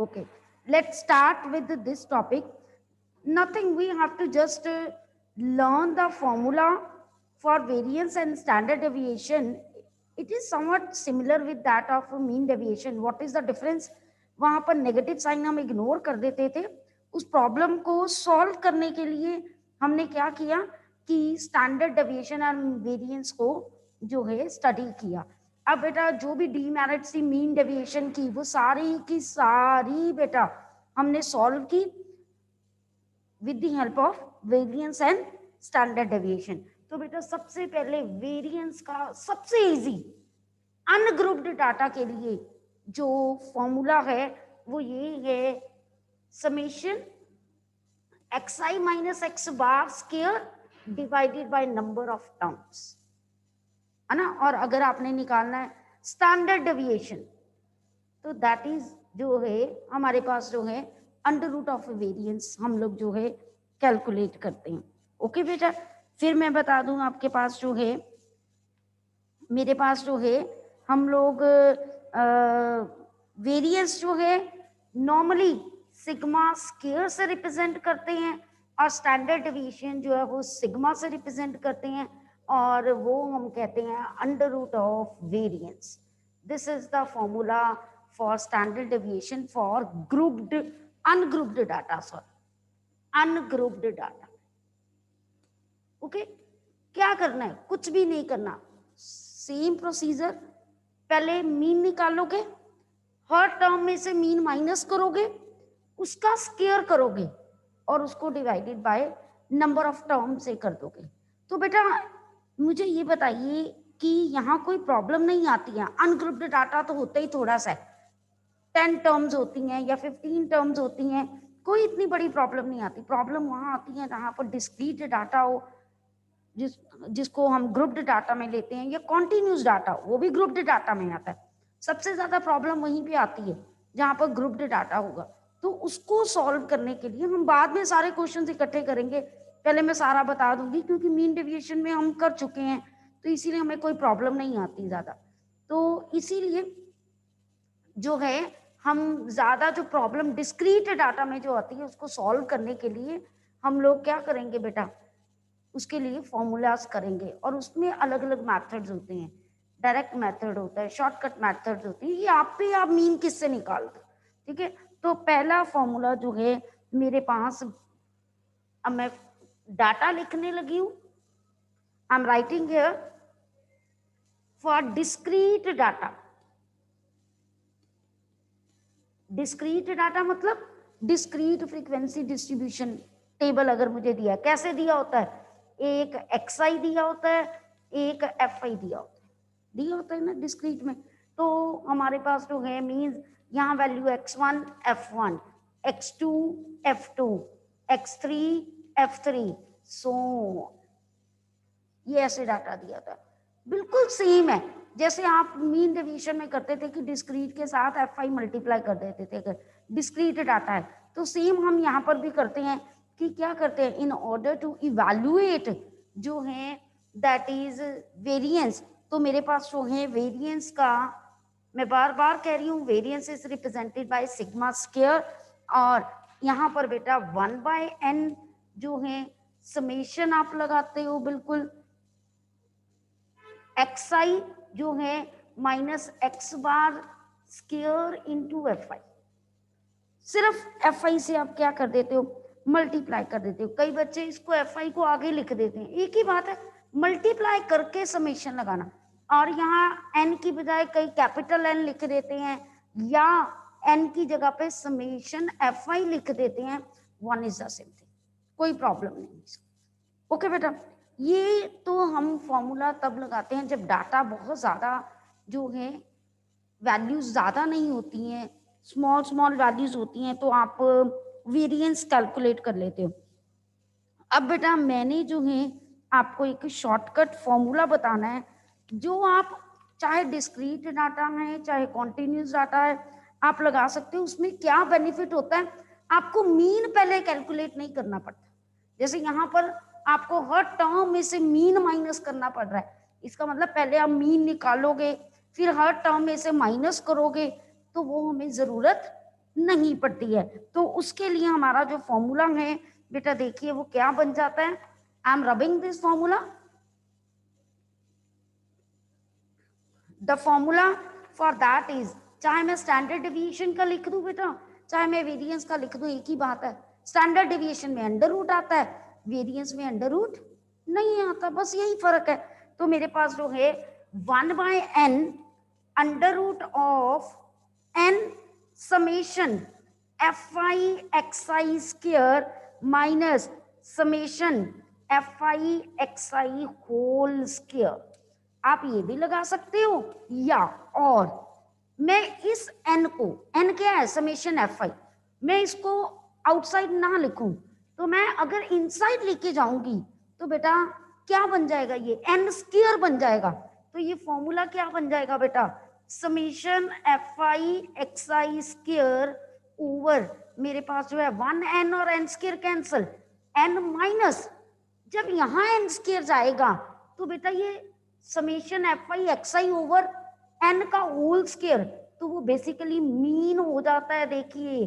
Okay, let's start with this topic. Nothing, we have to just learn the formula for variance and standard deviation. It is somewhat similar with that of mean deviation. What is the difference? वहां पर negative sign हम ignore कर देते थे. उस problem को solve करने के लिए हमने क्या किया कि स्टैंडर्ड डेविएशन और वेरिएंस को जो है स्टडी किया. अब बेटा जो भी डीमेरिट थी मीन डेविएशन की वो सारी की सारी बेटा हमने सॉल्व की with the help of variance and standard deviation. तो बेटा सबसे पहले वेरिएंस का सबसे इजी अनग्रुप्ड डाटा के लिए जो फॉर्मूला है वो ये है summation xi minus x bar square divided by number of terms, है ना. और अगर आपने निकालना है स्टैंडर्ड डेविएशन तो दैट इज जो है हमारे पास जो है अंडर रूट ऑफ वेरिएंस हम लोग जो है कैलकुलेट करते हैं. ओके बेटा, फिर मैं बता दूं आपके पास जो है मेरे पास जो है हम लोग वेरिएंस जो है नॉर्मली सिग्मा स्क्वायर से रिप्रेजेंट करते हैं और स्टैंडर्ड डेविएशन जो है वो सिग्मा से रिप्रेजेंट करते हैं और वो हम कहते हैं under root of variance. This is the formula for standard deviation for grouped ungrouped data. Sorry, ungrouped data. Okay, क्या करना है? कुछ भी नहीं करना, सेम प्रोसीजर. पहले मीन निकालोगे, हर टर्म में से मीन माइनस करोगे, उसका स्क्वायर करोगे और उसको divided by number of term से कर दोगे. तो बेटा मुझे ये बताइए कि यहाँ कोई प्रॉब्लम नहीं आती है. अनग्रुप्ड डाटा तो होता ही थोड़ा सा है, 10 टर्म्स होती हैं या 15 टर्म्स होती हैं, कोई इतनी बड़ी प्रॉब्लम नहीं आती. प्रॉब्लम वहाँ आती है जहाँ पर डिस्क्रीट डाटा हो, जिसको हम ग्रुप्ड डाटा में लेते हैं, या कॉन्टिन्यूस डाटा वो भी ग्रुप्ड डाटा में आता है. सबसे ज्यादा प्रॉब्लम वहीं पे आती है जहाँ पर ग्रुप्ड डाटा होगा. तो उसको सॉल्व करने के लिए हम बाद में सारे क्वेश्चन इकट्ठे करेंगे. पहले मैं सारा बता दूंगी क्योंकि मीन डेविएशन में हम कर चुके हैं तो इसीलिए हमें कोई प्रॉब्लम नहीं आती ज्यादा. तो इसीलिए जो है हम ज्यादा जो प्रॉब्लम डिस्क्रीट डाटा में जो आती है उसको सॉल्व करने के लिए हम लोग क्या करेंगे बेटा, उसके लिए फॉर्मूलाज करेंगे और उसमें अलग अलग मेथड्स होते हैं. डायरेक्ट मेथड होता है, शॉर्टकट मेथड्स होती है. ये आप पे आप मीन किससे निकाल दो. ठीक है, तो पहला फॉर्मूला जो है मेरे पास, अब मैं डाटा लिखने लगी हूं. I am writing here for discrete data. Discrete data मतलब डिस्क्रीट फ्रीक्वेंसी डिस्ट्रीब्यूशन टेबल अगर मुझे दिया, कैसे दिया होता है, एक xi दिया होता है, एक fi दिया होता है ना डिस्क्रीट में. तो हमारे पास जो है मीन्स यहाँ value x1 f1, x2 f2, x3 f3, सो ये ऐसे डाटा दिया था. बिल्कुल सेम है जैसे आप मीन डेविएशन में करते थे कि डिस्क्रीट के साथ fi मल्टीप्लाई कर देते थे. अगर डिस्क्रीट डाटा है तो सेम हम यहाँ पर भी करते हैं कि क्या करते हैं, इन ऑर्डर टू इवैल्यूएट जो है दैट इज वेरिएंस. तो मेरे पास जो है वेरिएंस का, मैं बार बार कह रही हूँ, variance is represented by sigma square और यहाँ पर बेटा 1/n जो है समेशन आप लगाते हो बिल्कुल, xi जो है minus x bar square into fi. सिर्फ fi से आप क्या कर देते हो, मल्टीप्लाई कर देते हो. कई बच्चे इसको fi को आगे लिख देते हैं, एक ही बात है, मल्टीप्लाई करके समेशन लगाना. और यहाँ n की बजाय कई कैपिटल N लिख देते हैं या n की जगह पे समेशन fi लिख देते हैं. One is the same thing, कोई प्रॉब्लम नहीं. ओके बेटा, ये तो हम फॉर्मूला तब लगाते हैं जब डाटा बहुत ज्यादा जो है वैल्यूज ज्यादा नहीं होती हैं, स्मॉल स्मॉल वैल्यूज होती हैं, तो आप वेरिएंस कैलकुलेट कर लेते हो. अब बेटा मैंने जो है आपको एक शॉर्टकट फॉर्मूला बताना है जो आप चाहे डिस्क्रीट डाटा है चाहे कॉन्टिन्यूस डाटा है आप लगा सकते हो. उसमें क्या बेनिफिट होता है, आपको मीन पहले कैलकुलेट नहीं करना पड़ता. जैसे यहाँ पर आपको हर टर्म में से मीन माइनस करना पड़ रहा है, इसका मतलब पहले आप मीन निकालोगे फिर हर टर्म में से माइनस करोगे, तो वो हमें जरूरत नहीं पड़ती है। तो उसके लिए हमारा जो फॉर्मूला है बेटा देखिए वो क्या बन जाता है। I am rubbing this formula. The formula for that is, चाहे मैं स्टैंडर्ड डेविएशन का लिख दूं बेटा, चाहे मैं वेरिएंस का लिख दूं, एक ही बात है। स्टैंडर्ड डेविएशन में अंडर रूट आता है, वेरिएंस में अंडर रूट नहीं आता, बस यही फर्क है। तो मेरे पास जो है 1/n under root of n summation fi xi square minus summation fi xi whole square. आप ये भी लगा सकते हो, या और मैं इस n को, n क्या है समेशन fi, मैं इसको आउटसाइड ना लिखूं तो मैं अगर इनसाइड लेके जाऊंगी तो बेटा क्या बन जाएगा, ये n स्क्वायर बन जाएगा। तो ये फॉर्मूला क्या बन जाएगा बेटा, summation fi xi square over मेरे पास जो है 1n और n square cancel, n minus जब यहां n स्क्वायर जाएगा तो बेटा ये summation fi xi over n का होल स्क्वायर, तो वो बेसिकली मीन हो जाता है। देखिए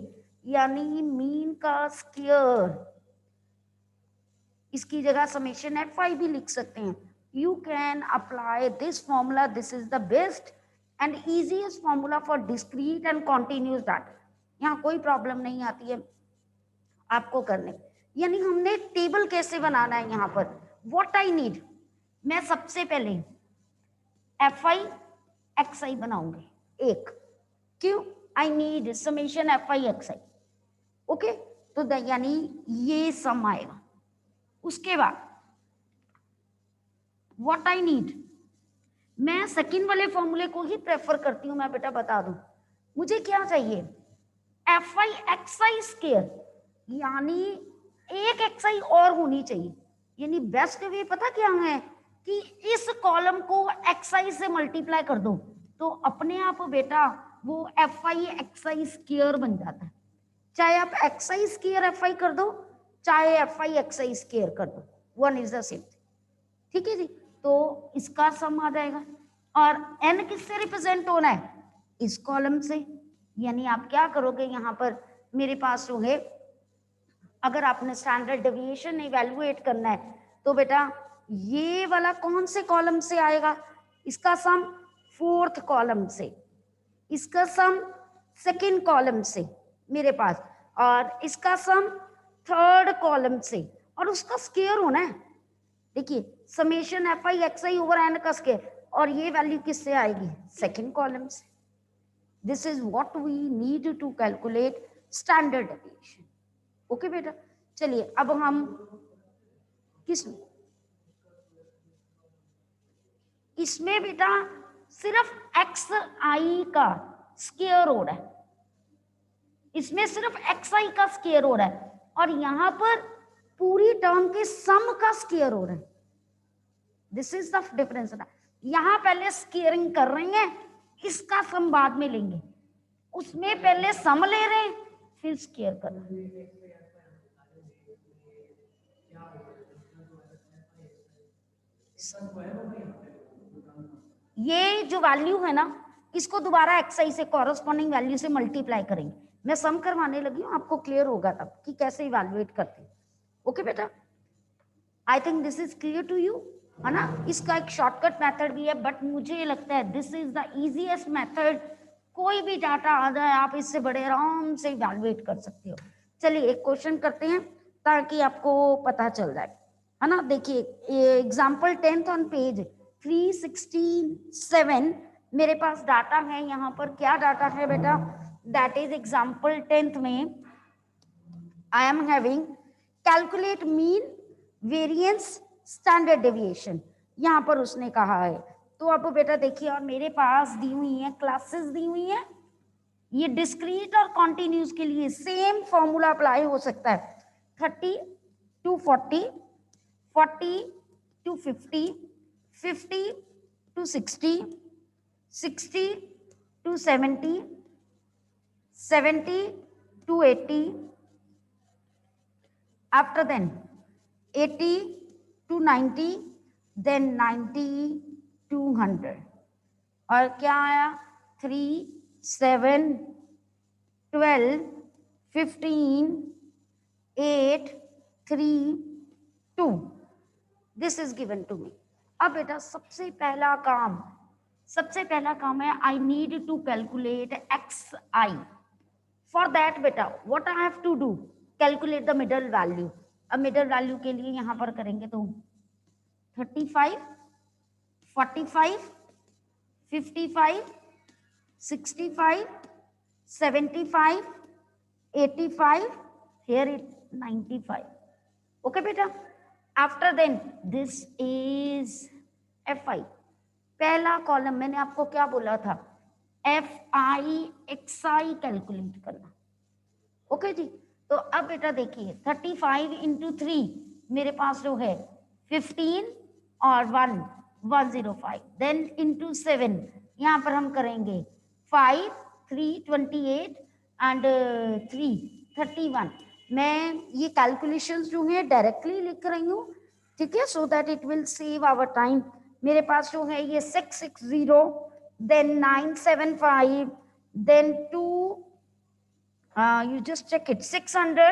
यानी मीन का स्क्वायर, इसकी जगह समेशन fi भी लिख सकते हैं। You can apply this formula, this is the best and easiest formula for discrete and continuous data. यहाँ कोई प्रॉब्लम नहीं आती है आपको करने। यानी हमने टेबल कैसे बनाना है यहाँ पर, व्हाट आई नीड, मैं सबसे पहले fi xi बनाऊंगी एक, क्यों, I need summation fi xi, okay. तो यानी ये सम आएगा। उसके बाद व्हाट आई नीड, मैं सेकंड वाले फॉर्मूले को ही प्रेफर करती हूं। मैं बेटा बता दूं मुझे क्या चाहिए, fi xi स्क्वायर, यानी एक xi और होनी चाहिए। यानी बेस्ट वे पता क्या है कि इस कॉलम को xi से मल्टीप्लाई कर दो तो अपने आप बेटा वो fi xi स्क्वायर बन जाता है। चाहे आप xi स्क्वायर fi कर दो, चाहे fi xi स्क्वायर कर दो, वन इज द सेम, ठीक है जी। तो इसका सम आ जाएगा। और n किससे रिप्रेजेंट होना है, इस कॉलम से। यानी आप क्या करोगे यहाँ पर मेरे पास जो है, अगर आपने स्टैंडर्ड डेविएशन इवैल्यूएट करना है तो बेटा ये वाला कौन से कॉलम से आएगा, इसका सम फोर्थ कॉलम से, इसका सम सेकंड कॉलम से मेरे पास, और इसका सम थर्ड कॉलम से, और उसका स्क्वायर होना है। देखिए summation fi xi over n का स्क्वायर, और ये वैल्यू किससे आएगी, सेकंड कॉलम से। This is what we need to calculate standard deviation, okay बेटा। चलिए अब हम किस, इसमें बेटा सिर्फ xi का स्क्वायर हो रहा है, इसमें सिर्फ xi का स्क्वायर हो रहा है, और यहां पर पूरी टर्म के सम का स्क्वायर हो रहा है। This is the difference. यहां पहले स्क्वायरिंग कर रहे हैं, इसका सम बाद में लेंगे, उसमें पहले सम ले रहे हैं फिर स्क्वायर कर रहे हैं। ये जो वैल्यू है ना इसको दोबारा xi से कॉरेस्पॉन्डिंग वैल्यू से मल्टीप्लाई करेंगे। मैं सम करवाने लगी हूँ, आपको क्लियर होगा तब कि कैसे इवैल्यूएट करते हैं, ओके बेटा। I think this is clear to you, है ना। इसका एक शॉर्टकट मेथड भी है, बट मुझे लगता है this is the easiest method. कोई भी डाटा आ जाए आप इससे बड़े आराम से इवैल्यूएट कर सकते हो। चलिए एक क्वेश्चन करते हैं ताकि आपको पता चल जाए, है ना। देखिए एग्जाम्पल 10th ऑन पेज 367 मेरे पास डाटा है। यहाँ पर क्या डाटा है बेटा, दैट इज एग्जाम्पल 10th में I am having calculate mean variance standard deviation, यहाँ पर उसने कहा है। तो अब बेटा देखिए, और मेरे पास दी हुई है क्लासेस दी हुई है, ये डिस्क्रीट और कॉन्टिन्यूस के लिए सेम फॉर्मूला अप्लाई हो सकता है। 30 to 40, 40 to 50, 50 to 60, 60 to 70, 70 to 80, after then 80 to 90, then 90 to 100, और क्या आया 3, 7, 12, 12, 15, 8, 3, 2. This is given to me. अब बेटा सबसे पहला काम है I need to calculate x i. For that बेटा what I have to do, calculate the middle value. अब मिडल वैल्यू के लिए यहां पर करेंगे तो 35, 45, 55, 65, 75, 85, here it 95. Okay beta. After then this is fi. पहला कॉलम मैंने आपको क्या बोला था, fi xi कैलकुलेट करना. ओके जी. तो अब बेटा देखिए 35 इंटू 3 मेरे पास जो है 15 और 1 105. देन इंटू 7 यहाँ पर हम करेंगे 5 3 28 एंड 3 31. मैं ये कैलकुलेशंस जो है डायरेक्टली लिख रही हूँ, ठीक है, so that it will save our time. मेरे पास जो है ये 660, then 975, then 2 you just check it 600.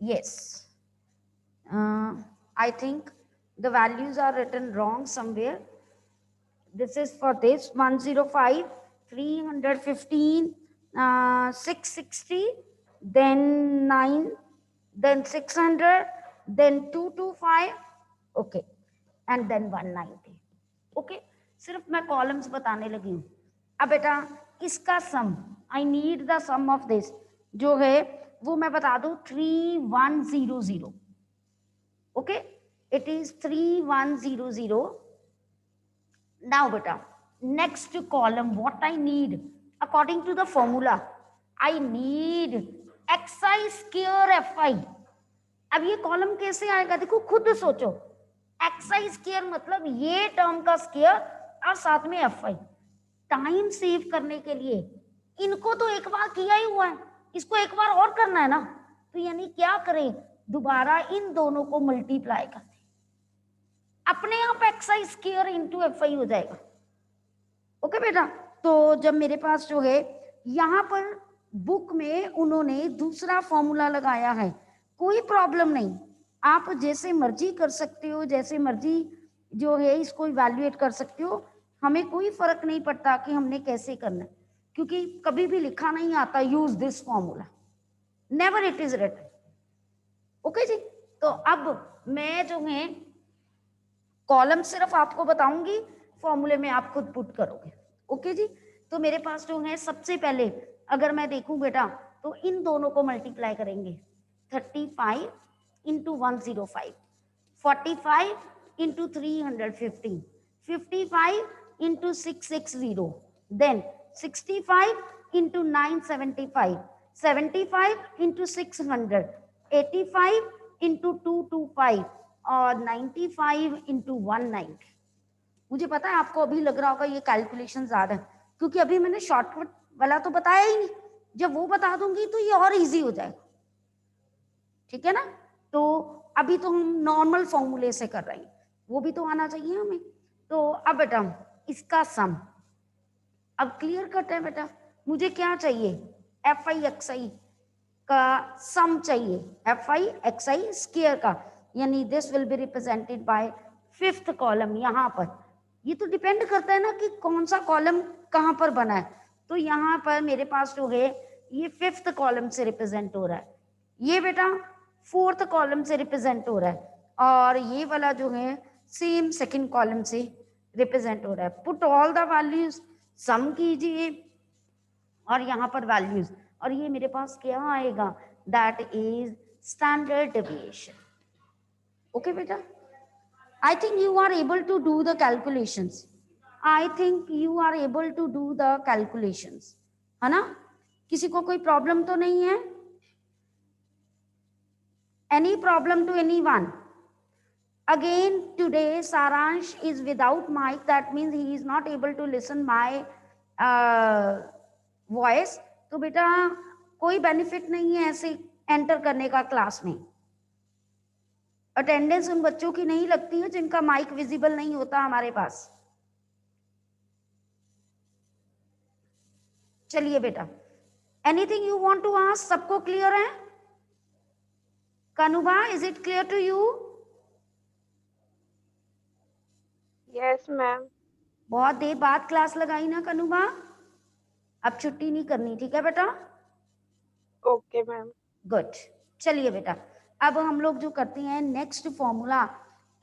Yes, I think the values are written wrong somewhere. This is for this 105, 315, 660, then 9, then 600, then 225, okay, and then 190. okay, सिर्फ मैं columns बताने लगी हूँ. अब बेटा इसका sum, I need the sum of this जो है वो मैं बता दूं 3100. Okay, it is 3100. नाउ बेटा next column what I need according to the formula, I need x i square f i. अब ये कॉलम कैसे आएगा देखो, खुद सोचो. एक्सआई स्क्वायर मतलब ये टर्म का स्क्वायर और साथ में एफआई. टाइम सेव करने के लिए इनको तो एक बार किया ही हुआ है, इसको एक बार और करना है ना. तो यानी क्या करें, दोबारा इन दोनों को मल्टीप्लाई कर दें, अपने आप एक्सआई स्क्वायर इंटू एफआई हो जाएगा. ओके बेटा. तो जब मेरे पास जो है यहाँ पर बुक में उन्होंने दूसरा फॉर्मूला लगाया है, कोई प्रॉब्लम नहीं, आप जैसे मर्जी कर सकते हो, जैसे मर्जी जो है इसको इवैल्यूएट कर सकते हो. हमें कोई फर्क नहीं पड़ता कि हमने कैसे करना है, क्योंकि कभी भी लिखा नहीं आता use this formula, never it is written. Okay जी. तो अब मैं जो है कॉलम सिर्फ आपको बताऊंगी, फॉर्मूले में आप खुद पुट करोगे. ओके जी. तो मेरे पास जो है सबसे पहले अगर मैं देखूं बेटा तो इन दोनों को मल्टीप्लाई करेंगे. 35 into 105, 45 into 315, 55 into 660, then 65 into 975, 75 into 600, 85 into 225 और 95 into 190. मुझे पता है आपको अभी लग रहा होगा ये कैलकुलेशन ज्यादा है, क्योंकि अभी मैंने शॉर्टकट वाला तो बताया ही नहीं. जब वो बता दूंगी तो ये और इजी हो जाएगा, ठीक है ना. तो अभी तो हम नॉर्मल फॉर्मूले से कर रहे हैं, वो भी तो आना चाहिए हमें. तो अब बेटा इसका सम अब क्लियर कट है बेटा. मुझे क्या चाहिए, एफ आई एक्स आई का सम चाहिए, F I x I square का, यानी this will be represented by fifth column. यहाँ पर ये तो डिपेंड करता है ना कि कौन सा कॉलम कहाँ पर बना है. तो यहाँ पर मेरे पास जो है ये फिफ्थ कॉलम से रिप्रेजेंट हो रहा है, ये बेटा फोर्थ कॉलम से रिप्रेजेंट हो रहा है, और ये वाला जो है सेम सेकंड कॉलम से रिप्रेजेंट हो रहा है. पुट ऑल द वैल्यूज, सम कीजिए और यहाँ पर वैल्यूज, और ये मेरे पास क्या आएगा, that is standard deviation. Okay बेटा, I think you are able to do the calculations. I think you are able to do the calculations, है ना. किसी को कोई प्रॉब्लम तो नहीं है? Any problem to anyone? Again today Saransh is without mic, that means he is not able to listen my voice. तो बेटा कोई बेनिफिट नहीं है ऐसे एंटर करने का क्लास में. अटेंडेंस उन बच्चों की नहीं लगती है जिनका माइक विजिबल नहीं होता हमारे पास. चलिए बेटा anything you want to ask? सबको क्लियर है? Kanuba, is it clear to you? Yes ma'am. बहुत देर बाद क्लास लगाई ना कानुबा, अब छुट्टी नहीं करनी, ठीक है बेटा? Okay ma'am. गुड। चलिए बेटा, अब हम लोग जो करते हैं नेक्स्ट फॉर्मूला,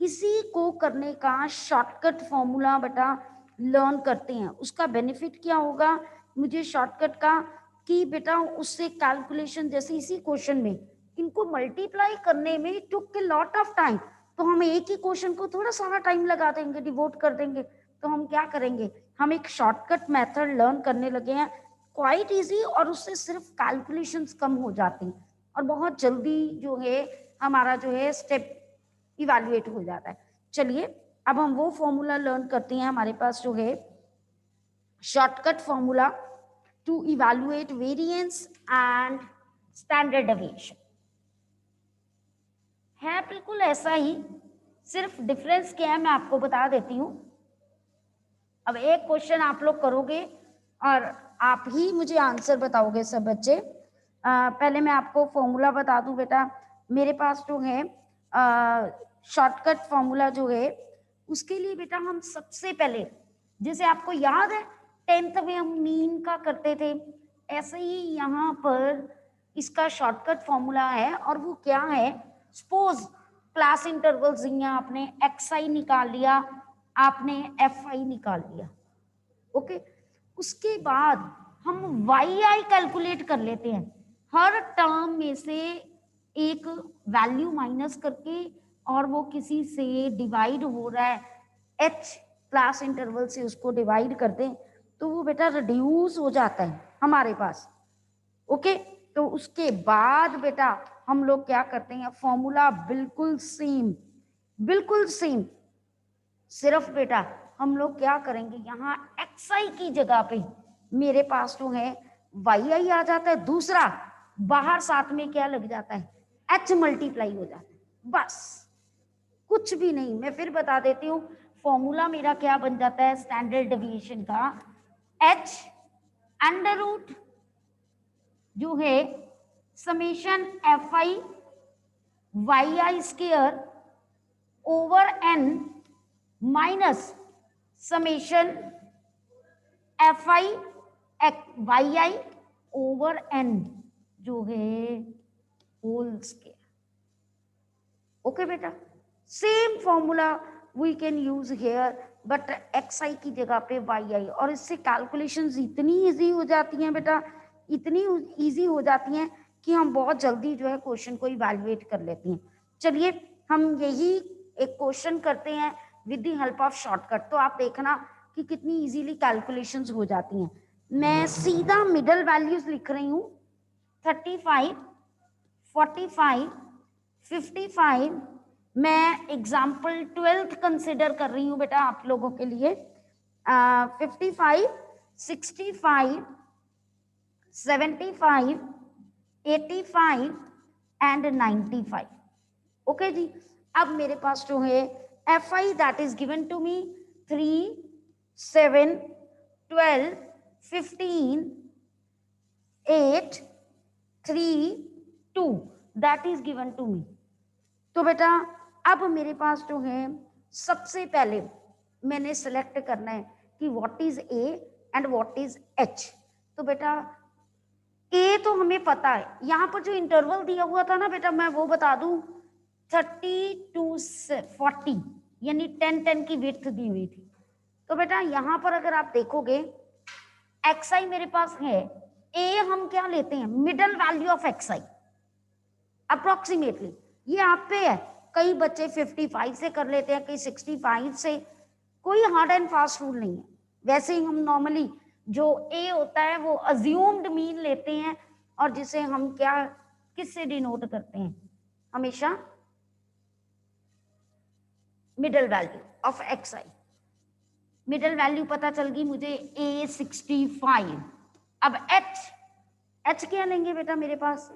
इसी को करने का शॉर्टकट फॉर्मूला बेटा लर्न करते हैं। उसका बेनिफिट क्या होगा मुझे शॉर्टकट का, कि बेटा उससे कैलकुलेशन, जैसे इसी क्वेश्चन में इनको मल्टीप्लाई करने में टुक ए लॉट ऑफ टाइम, तो हम एक ही क्वेश्चन को थोड़ा सारा टाइम लगा देंगे, डिवोट कर देंगे। तो हम क्या करेंगे, हम एक शॉर्टकट मेथड लर्न करने लगे हैं, क्वाइट इजी, और उससे सिर्फ कैलकुलेशंस कम हो जाती हैं और बहुत जल्दी जो है हमारा जो है स्टेप इवैल्यूएट हो जाता है। चलिए अब हम वो फॉर्मूला लर्न करते हैं। हमारे पास जो है shortcut formula to evaluate variance and standard deviation है, बिल्कुल ऐसा ही, सिर्फ डिफरेंस क्या है मैं आपको बता देती हूँ। अब एक क्वेश्चन आप लोग करोगे और आप ही मुझे आंसर बताओगे सब बच्चे। पहले मैं आपको फॉर्मूला बता दूं बेटा, मेरे पास जो है शॉर्टकट फॉर्मूला जो है उसके लिए बेटा हम सबसे पहले, जैसे आपको याद है 10th में हम मीन का करते थे, ऐसे ही यहाँ पर इसका शॉर्टकट फॉर्मूला है। और वो क्या है, सपोज क्लास इंटरवल्स यहाँ आपने xi निकाल लिया, आपने fi निकाल लिया, ओके। उसके बाद हम yi कैलकुलेट कर लेते हैं, हर टर्म में से एक वैल्यू माइनस करके, और वो किसी से डिवाइड हो रहा है h क्लास इंटरवल से, उसको डिवाइड करते हैं तो वो बेटा रिड्यूस हो जाता है हमारे पास, ओके। तो उसके बाद बेटा हम लोग क्या करते हैं, फॉर्मूला बिल्कुल सेम, बिल्कुल सेम, सिर्फ बेटा हम लोग क्या करेंगे, यहाँ xi की जगह पे मेरे पास जो है yi आ जाता है, दूसरा बाहर साथ में क्या लग जाता है, h मल्टीप्लाई हो जाता है, बस कुछ भी नहीं। मैं फिर बता देती हूँ, फॉर्मूला मेरा क्या बन जाता है स्टैंडर्ड डेविएशन का, h अंडर रूट जो है summation fi yi square over n minus summation fi yi over n जो है होल स्क्वायर, ओके बेटा। Same formula we can use here, but xi की जगह पे yi, और इससे कैलकुलेशंस इतनी इजी हो जाती हैं बेटा, इतनी इजी हो जाती हैं कि हम बहुत जल्दी जो है क्वेश्चन को इवैल्यूएट कर लेते हैं। चलिए हम यही एक क्वेश्चन करते हैं with the help of shortcut, तो आप देखना कि कितनी इजीली कैलकुलेशंस हो जाती हैं। मैं सीधा मिडल वैल्यूज लिख रही हूँ, 35, 45, 55, मैं एग्जाम्पल 12th कंसिडर कर रही हूँ बेटा आप लोगों के लिए। 55, 65, 75, 85 एंड 95, ओके जी। अब मेरे पास जो है fi that is given to me 3, 7, 12, 15, 8, 3, 2 that is given to me. तो बेटा अब मेरे पास जो है सबसे पहले मैंने सिलेक्ट करना है कि what is A and what is H. तो बेटा ए तो हमें पता है, यहाँ पर जो इंटरवल दिया हुआ था ना बेटा, मैं वो बता दूं 30 to 40, यानी 10 की विड्थ दी हुई थी। तो बेटा यहाँ पर अगर आप देखोगे xi मेरे पास है, ए हम क्या लेते हैं, middle value of xi approximately, ये आप पे है। कई बच्चे 55 से कर लेते हैं, कई 65 से, कोई हार्ड एंड फास्ट रूल नहीं है। वैसे ही हम नॉर्मली जो ए होता है वो अज्यूम्ड मीन लेते हैं, और जिसे हम क्या किससे डिनोट करते हैं, हमेशा middle value of xi। Middle value पता चल गई मुझे ए 65। अब एच क्या लेंगे बेटा मेरे पास,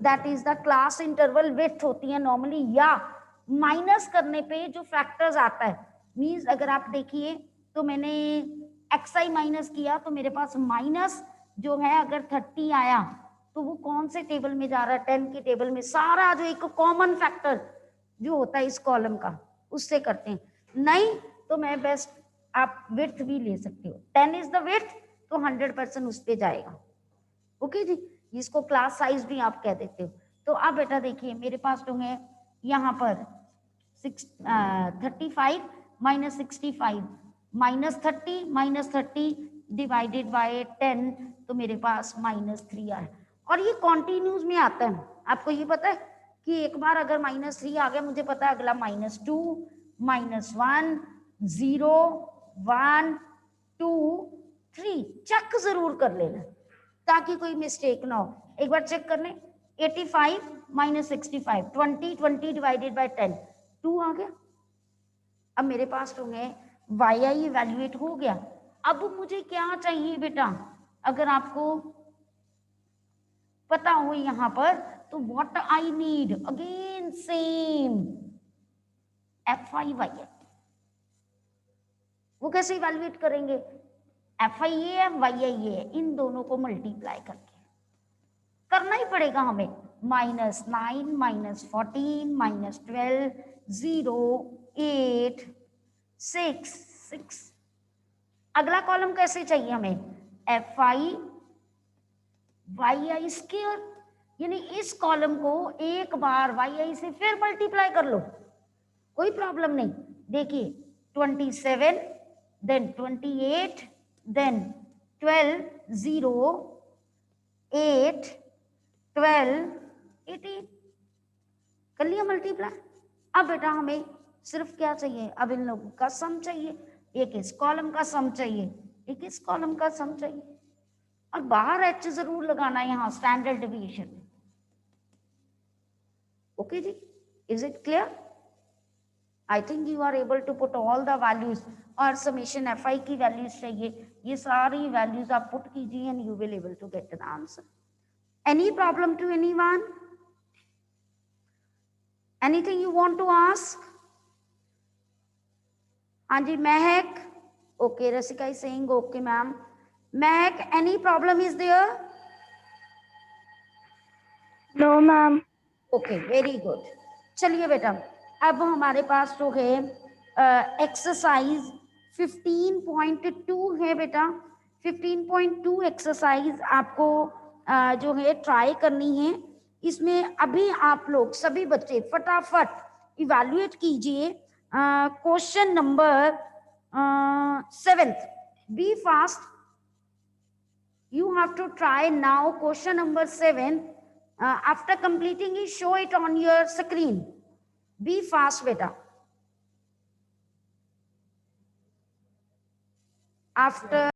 that is the class interval width होती है नॉर्मली, या माइनस करने पे जो फैक्टर्स आता है, मींस अगर आप देखिए तो मैंने xi माइनस किया तो मेरे पास माइनस जो है अगर 30 आया तो वो कौन से टेबल में जा रहा है, 10 के टेबल में। सारा जो एक कॉमन फैक्टर जो होता है इस कॉलम का उससे करते हैं। नहीं तो मैं बेस्ट आप विड्थ भी ले सकते हो, 10 इज द विड्थ तो 100% उस पे जाएगा। ओके जी, इसको क्लास साइज भी आप कह देते हो। तो अब बेटा देखिए मेरे पास तो है यहाँ पर 35 minus 65 minus 30 minus 30 divided by 10, तो मेरे पास -3 आया। और ये कॉन्टिन्यूस में आता है, आपको ये पता है कि एक बार अगर -3 आ गया, मुझे पता है अगला -2 -1 0 1 2 3 चेक जरूर कर लेना ताकि कोई मिस्टेक ना हो। एक बार चेक कर लें, 85 माइनस 65 20 डिवाइडेड बाय 10 2 आ गया। अब मेरे पास तो है वाई आई इवेल्युएट हो गया। अब मुझे क्या चाहिए बेटा, अगर आपको पता हो यहाँ पर तो what I need again same f I Y i. वो कैसे इवेल्युएट करेंगे, एफ आई ए है वाई आई ए है, इन दोनों को मल्टीप्लाई करके करना ही पड़ेगा हमें। -9 -14 -12 0 8 6 अगला कॉलम कैसे चाहिए हमें, F I Y I square, यानी इस कॉलम को एक बार वाई आई से फिर मल्टीप्लाई कर लो, कोई प्रॉब्लम नहीं। देखिए 27 देन 28 देन 12 0 8 12 18 कर लिया मल्टीप्लाई। अब बेटा हमें सिर्फ क्या चाहिए, अब इन लोगों का सम चाहिए, एक इस कॉलम का सम चाहिए, एक इस कॉलम का सम चाहिए, और बाहर एच जरूर लगाना है यहाँ स्टैंडर्ड डिवीजन। ओके जी, is it clear? I think you are able to put all the values, और समेशन एफ आई की वैल्यूज चाहिए, ये सारी वैल्यूज आप पुट कीजिए and you will able to get the answer. Any problem to anyone? Anything you want to ask? हाँ जी महक, okay, Rasika is saying okay ma'am. Mahak, any problem is there? No ma'am. Okay, very good. चलिए बेटा अब हमारे पास जो है exercise 15.2 है बेटा। 15.2 एक्सरसाइज आपको जो है ट्राई करनी है। इसमें अभी आप लोग सभी बच्चे फटाफट इवैल्यूएट कीजिए question number 7th। Be fast, you have to try now question number 7. After completing it, show it on your screen. Be fast beta. After